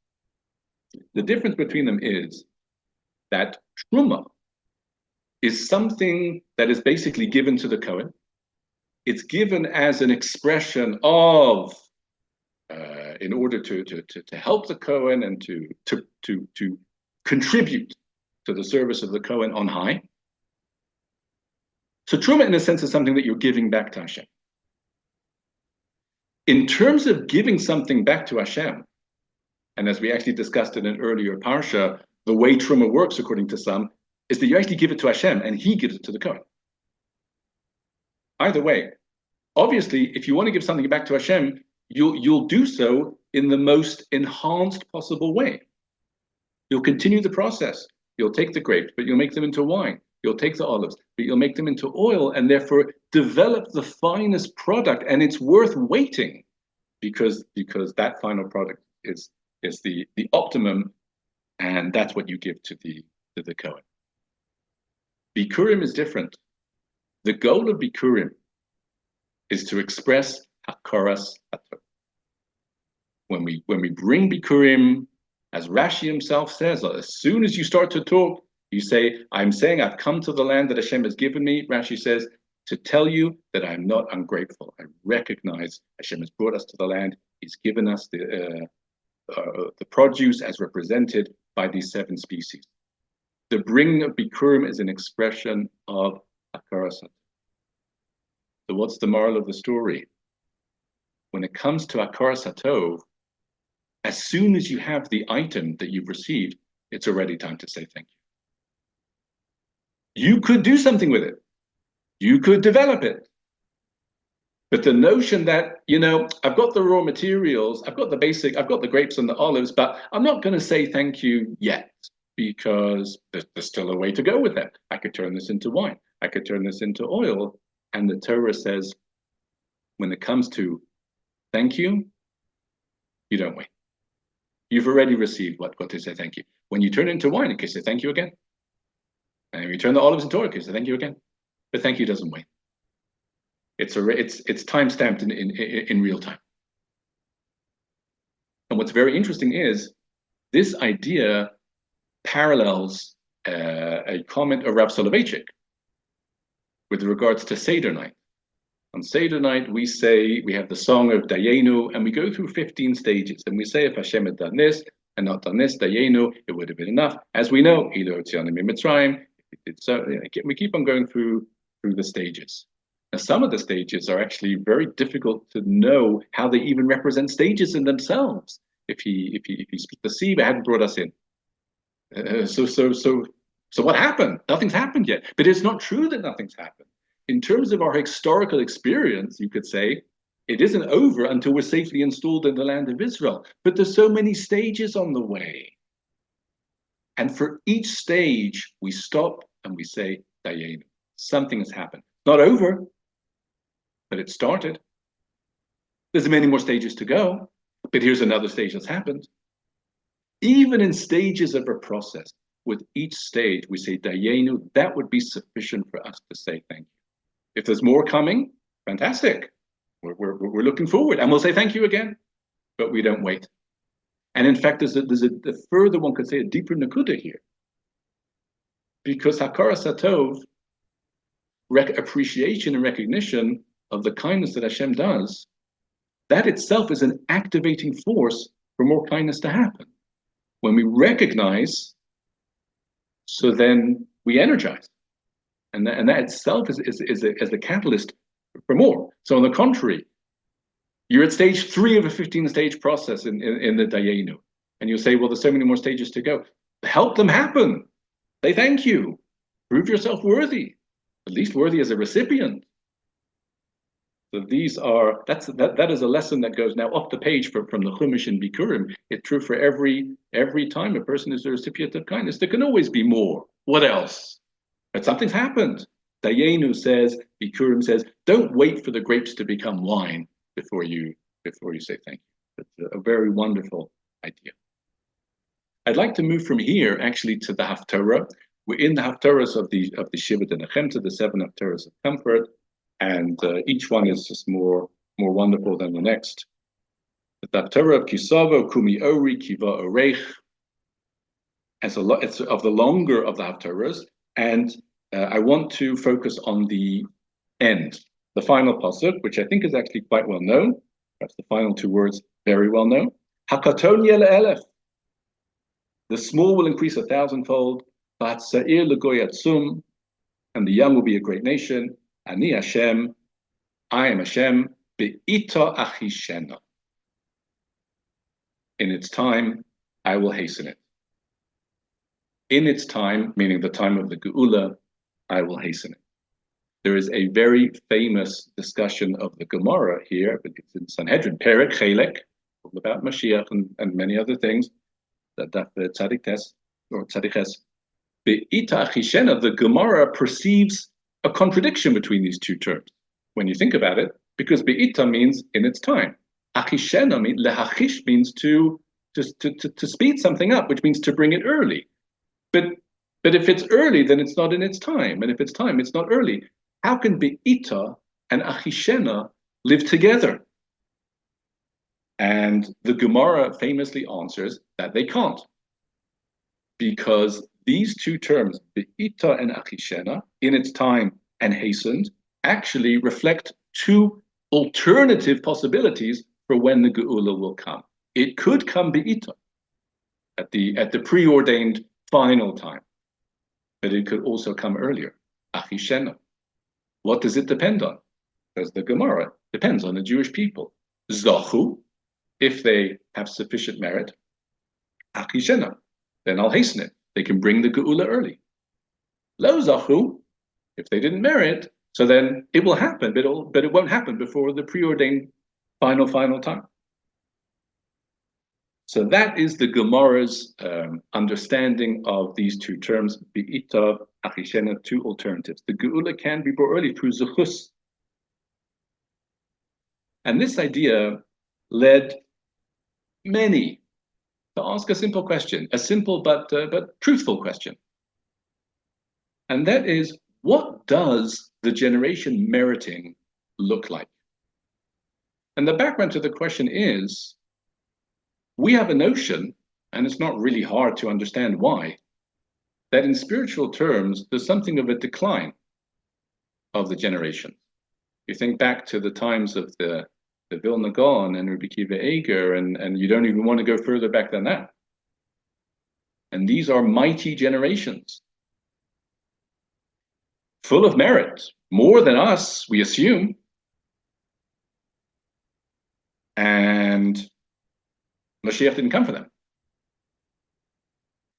the difference between them is that truma is something that is basically given to the Kohen. It's given as an expression of, in order to help the Kohen and to contribute to the service of the Kohen on high. So truma, in a sense, is something that you're giving back to Hashem. In terms of giving something back to Hashem, and as we actually discussed in an earlier parsha, the way truma works, according to some, is that you actually give it to Hashem and he gives it to the Kohen. Either way, obviously, if you want to give something back to Hashem, you'll do so in the most enhanced possible way. You'll continue the process. You'll take the grapes, but you'll make them into wine. You'll take the olives, but you'll make them into oil, and therefore develop the finest product. And it's worth waiting, because that final product is the optimum, and that's what you give to the Kohen. Bikurim is different. The goal of Bikurim is to express hakaras hatov. When we bring Bikurim, as Rashi himself says, as soon as you start to talk, you say, I'm saying I've come to the land that Hashem has given me. Rashi says, to tell you that I'm not ungrateful. I recognize Hashem has brought us to the land. He's given us the produce as represented by these 7 species. The bringing of Bikurim is an expression of hakaras hatov. So what's the moral of the story? When it comes to hakaras hatov, as soon as you have the item that you've received, it's already time to say thank you. You could do something with it. You could develop it. But the notion that, I've got the raw materials, I've got the grapes and the olives, but I'm not going to say thank you yet, because there's still a way to go with that. I could turn this into wine. I could turn this into oil. And the Torah says, when it comes to thank you, you don't wait. You've already received what to say thank you. When you turn it into wine, you can say thank you again. And when you turn the olives into oil, you can say thank you again. But thank you doesn't wait. It's time stamped in real time. And what's very interesting is this idea parallels a comment of Rav Soloveitchik with regards to Seder night. On Seder night, we have the song of Dayenu, and we go through 15 stages. And we say, if Hashem had done this and not done this, Dayenu, it would have been enough. As we know, we keep on going through the stages. Now, some of the stages are actually very difficult to know how they even represent stages in themselves. If he split the sea but hadn't brought us in. So what happened? Nothing's happened yet. But it's not true that nothing's happened. In terms of our historical experience, you could say, it isn't over until we're safely installed in the land of Israel. But there's so many stages on the way. And for each stage, we stop and we say, Dayenu. Something has happened. Not over, but it started. There's many more stages to go, but here's another stage that's happened. Even in stages of a process, with each stage, we say, Dayenu, that would be sufficient for us to say thank you. If there's more coming, fantastic. We're looking forward, and we'll say thank you again, but we don't wait. And in fact, there's a further, one could say, a deeper nakuda here. Because hakaras hatov, appreciation and recognition of the kindness that Hashem does, that itself is an activating force for more kindness to happen. When we recognize, so then we energize. And that itself is a catalyst for more. So on the contrary, you're at stage 3 of a 15-stage process in the Dayenu. And you'll say, well, there's so many more stages to go. Help them happen. Say thank you. Prove yourself worthy, at least worthy as a recipient. So that is a lesson that goes now off the page from the Chumash and Bikurim. It's true for every time a person is a recipient of kindness. There can always be more. What else? But something's happened. Dayenu says, Bikurim says, don't wait for the grapes to become wine before you say thank you. It's a very wonderful idea. I'd like to move from here actually to the Haftarah. We're in the Haftarahs of the Shiva Denechemta, the 7 Haftarahs of comfort, and each one is just more wonderful than the next. The Haftarah of Kisavo, Kumi Ori, Kiva Oreich. It's of the longer of the Haftarahs, and I want to focus on the end, the final pasuk, which I think is actually quite well known. Perhaps the final 2 words very well known. Hakaton yele elef. The small will increase 1,000-fold. Ba'atzair legoyatzum, and the young will be a great nation. Ani Hashem, I am Hashem. Be'ita achishena. In its time, I will hasten it. In its time, meaning the time of the Geula, I will hasten it. There is a very famous discussion of the Gemara here, but it's in Sanhedrin, Perek Chelek, about Mashiach and many other things. That the Tzadik Tes or Tzadik Ches. Be'ita achishena, the Gemara perceives a contradiction between these 2 terms when you think about it, because be'ita means in its time. Achishena means lehachish means to speed something up, which means to bring it early. But if it's early, then it's not in its time, and if it's time, it's not early. How can be'ita and achishena live together? And the Gemara famously answers that they can't, because these 2 terms, be'ita and achishena, in its time and hastened, actually reflect 2 alternative possibilities for when the Geula will come. It could come be'ita, at the preordained final time, but it could also come earlier, achishena. What does it depend on? Because the Gemara depends on the Jewish people. Zachu, if they have sufficient merit, achishena, then I'll hasten it. They can bring the Geula early. Lo zachu, if they didn't merit, so then it will happen, but it won't happen before the preordained final time. So that is the Gemara's understanding of these 2 terms, be'ita, achishena, 2 alternatives. The Geula can be brought early through zuchus. And this idea led many to ask a simple question, a simple but truthful question. And that is, what does the generation meriting look like? And the background to the question is, we have a notion, and it's not really hard to understand why, that in spiritual terms, there's something of a decline of the generation. You think back to the times of the Vilna Gaon and Rabbi Kiva Eger, and you don't even want to go further back than that. And these are mighty generations, full of merit, more than us, we assume. And Mashiach didn't come for them.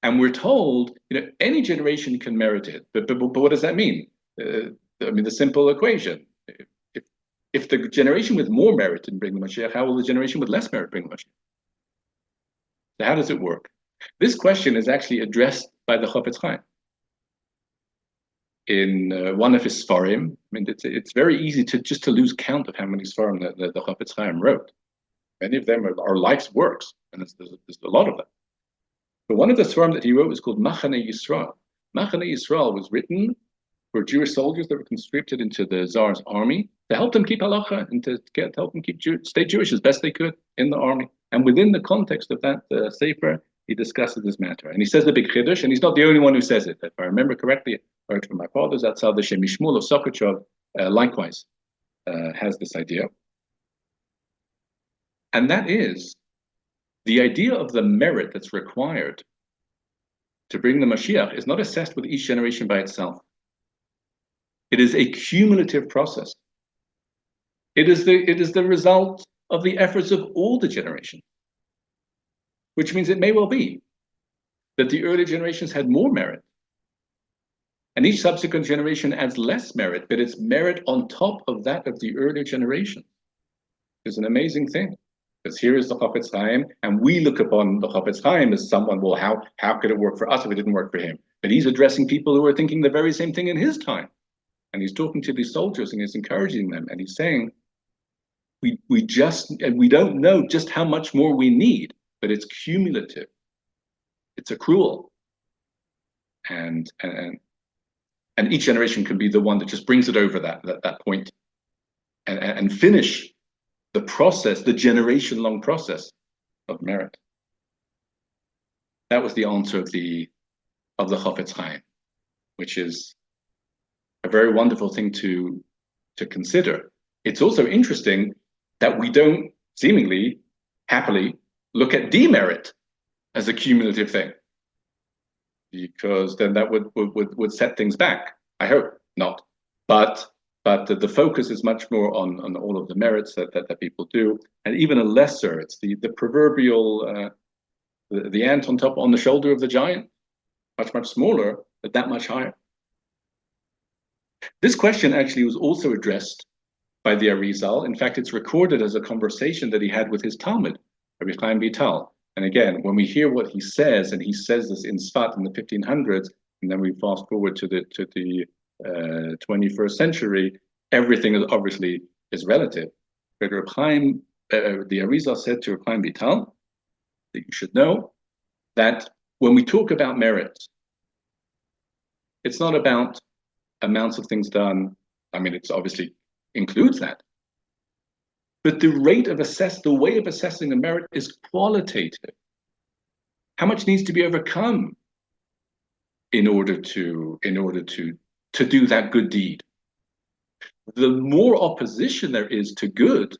And we're told, any generation can merit it. But what does that mean? The simple equation. If the generation with more merit didn't bring the Mashiach, how will the generation with less merit bring the Mashiach? So how does it work? This question is actually addressed by the Chofetz Chaim in one of his Sfarim. I mean, it's very easy to lose count of how many Sfarim the Chofetz Chaim wrote. Many of them are life's works, and there's a lot of them. But one of the Sfarim that he wrote was called Machane Yisrael. Machane Yisrael was written for Jewish soldiers that were conscripted into the Tsar's army to help them keep halacha and to help them stay Jewish as best they could in the army. And within the context of that sefer, he discusses this matter. And he says the big chiddush, and he's not the only one who says it. If I remember correctly, I heard from my fathers, that's how the Shemishmul of Sokotchov likewise has this idea. And that is the idea of the merit that's required to bring the Mashiach is not assessed with each generation by itself. It is a cumulative process. It is the result of the efforts of all the generations, which means it may well be that the early generations had more merit, and each subsequent generation adds less merit, but it's merit on top of that of the earlier generation. It's an amazing thing. Because here is the Chofetz Chaim, and we look upon the Chofetz Chaim as someone, well, how could it work for us if it didn't work for him? But he's addressing people who are thinking the very same thing in his time. And he's talking to these soldiers and he's encouraging them. And he's saying, we don't know just how much more we need, but it's cumulative. It's accrual. And each generation can be the one that just brings it over that point and finish the process, the generation-long process of merit. That was the answer of the Chafetz Chaim, which is a very wonderful thing to consider. It's also interesting that we don't seemingly happily look at demerit as a cumulative thing, because then that would set things back. I hope not, but the focus is much more on all of the merits that people do, and even a lesser. It's the proverbial the ant on the shoulder of the giant, much smaller, but that much higher. This question actually was also addressed by the Arizal. In fact, it's recorded as a conversation that he had with his Talmud, Rabbi Chaim Vital. And again, when we hear what he says, and he says this in Sfat in the 1500s, and then we fast forward to the 21st century, everything is obviously relative. But Rabbi Chaim, the Arizal said to Rabbi Chaim Vital that you should know that when we talk about merit, it's not about amounts of things done. I mean, it's obviously includes that. But the way of assessing a merit is qualitative. How much needs to be overcome in order to do that good deed? The more opposition there is to good,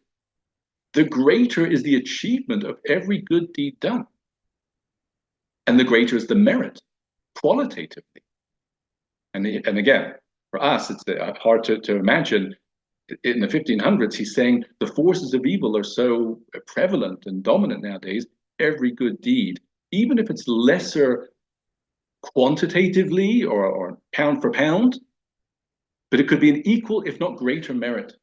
the greater is the achievement of every good deed done. And the greater is the merit, qualitatively. And again, for us, it's hard to imagine. In the 1500s, he's saying the forces of evil are so prevalent and dominant nowadays, every good deed, even if it's lesser quantitatively or pound for pound, but it could be an equal, if not greater merit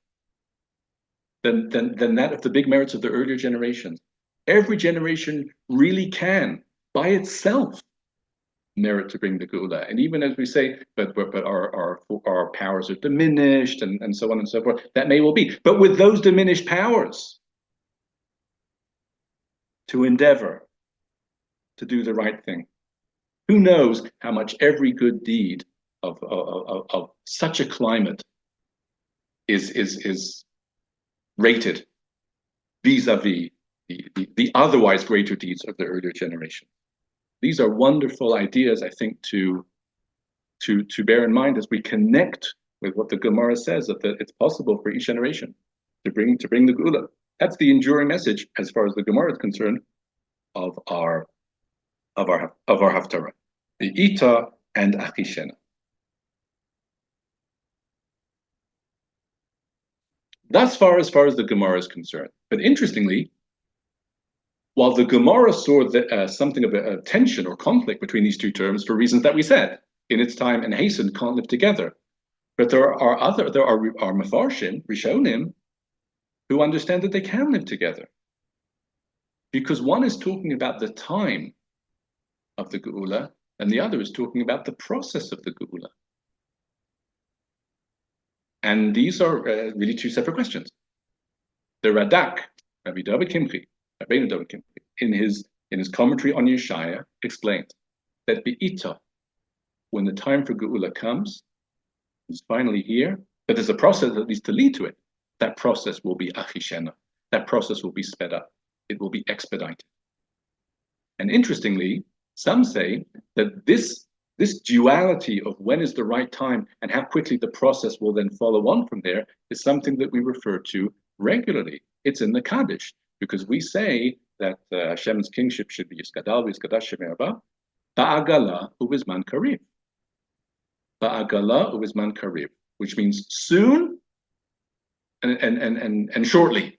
than that of the big merits of the earlier generations. Every generation really can, by itself, merit to bring the Geula. And even as we say, but our powers are diminished and so on and so forth, that may well be. But with those diminished powers, to endeavor to do the right thing. Who knows how much every good deed of such a climate is rated vis-a-vis the otherwise greater deeds of the earlier generation. These are wonderful ideas, I think, to bear in mind as we connect with what the Gemara says, that it's possible for each generation to bring the Geula. That's the enduring message, as far as the Gemara is concerned, of our Haftarah, the Ita and Achishena. That's as far as the Gemara is concerned. But interestingly, while the Gemara saw something of a tension or conflict between these two terms for reasons that we said, in its time and hasten can't live together. But there are Mefarshim, Rishonim, who understand that they can live together. Because one is talking about the time of the Geula, and the other is talking about the process of the Geula. And these are really two separate questions. The Radak, Rabbi David Kimchi, in his commentary on Yeshaya, explained that Be'ita, when the time for Geula comes, is finally here, but there's a process that needs to lead to it. That process will be Achishena. That process will be sped up. It will be expedited. And interestingly, some say that this duality of when is the right time and how quickly the process will then follow on from there is something that we refer to regularly. It's in the Kaddish, because we say that Hashem's kingship should be Yiskadal, Yiskadash Shemerba, Ba'agala ubizman kariv. Ba'agala ubizman kariv, which means soon and shortly.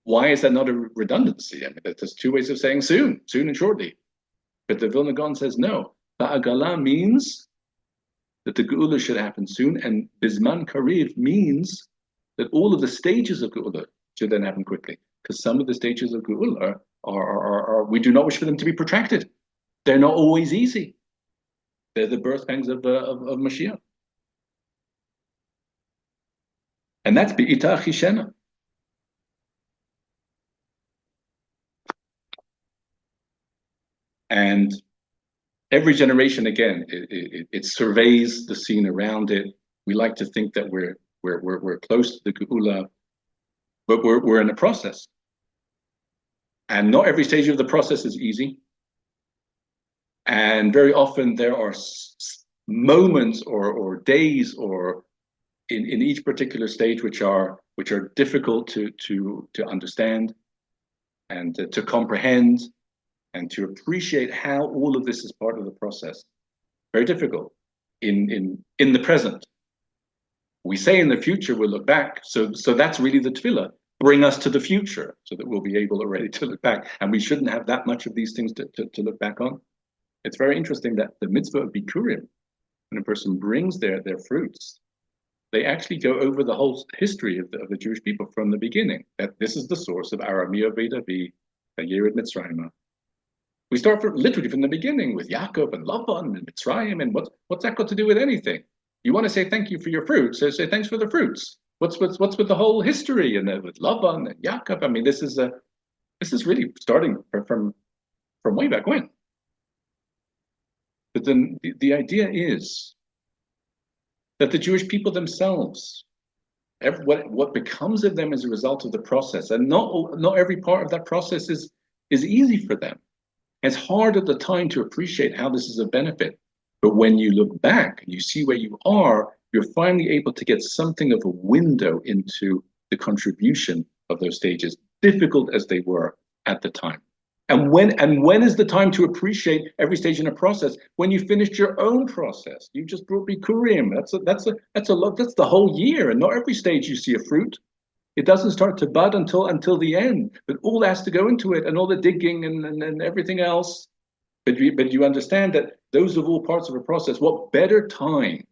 Why is that not a redundancy? I mean, there's two ways of saying soon and shortly. But the Vilna Gaon says no. Ba'agala means that the Geula should happen soon, and Bizman Kariv means that all of the stages of Geula should then happen quickly. Because some of the stages of Geula are we do not wish for them to be protracted. They're not always easy. They're the birth pangs of Mashiach. And that's Be'ita Chishena. And every generation, again, it surveys the scene around it. We like to think that we're close to the Geula, but we're in a process. And not every stage of the process is easy. And very often there are moments or days or in each particular stage which are difficult to understand and to comprehend and to appreciate how all of this is part of the process. Very difficult in the present. We say in the future we'll look back, so that's really the tefillah. Bring us to the future so that we'll be able already to look back, and we shouldn't have that much of these things to look back on. It's very interesting that the mitzvah of Bikurim, when a person brings their fruits, they actually go over the whole history of the Jewish people from the beginning. That this is the source of Aramia Vedavi, Vayikra Mitzrayim. We start literally from the beginning with Yaakov and Lavan and Mitzrayim, and what's that got to do with anything? You want to say thank you for your fruits, so say thanks for the fruits. What's with the whole history and with Lavan and Yaakov? I mean, this is really starting from way back when. But then the idea is that the Jewish people themselves, what becomes of them as a result of the process, and not every part of that process is easy for them. It's hard at the time to appreciate how this is a benefit. But when you look back and you see where you are, you're finally able to get something of a window into the contribution of those stages, difficult as they were at the time. And when is the time to appreciate every stage in a process? When you finished your own process. You just brought Bikurim. That's a lot. That's the whole year. And not every stage you see a fruit. It doesn't start to bud until the end. But all has to go into it, and all the digging and everything else. But you understand that those are all parts of a process. What better time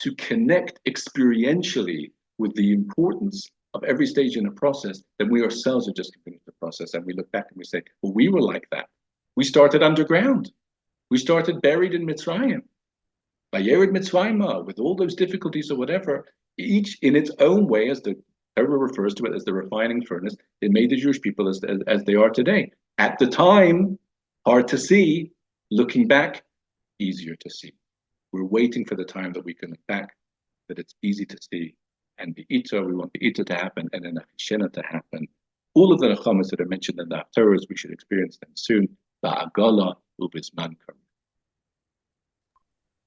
to connect experientially with the importance of every stage in a process than we ourselves have just finished the process, and we look back and we say, well, we were like that. We started underground. We started buried in Mitzrayim. Vayikra Mitzrayim, with all those difficulties or whatever, each in its own way, as the Torah refers to it as the refining furnace, it made the Jewish people as they are today. At the time, hard to see. Looking back, easier to see. We're waiting for the time that we can look back, that it's easy to see. And the Ita, we want the Ita to happen, and then the Hashanah to happen. All of the Nechamas that are mentioned in the Torah, we should experience them soon. The Aggadah will be Zman.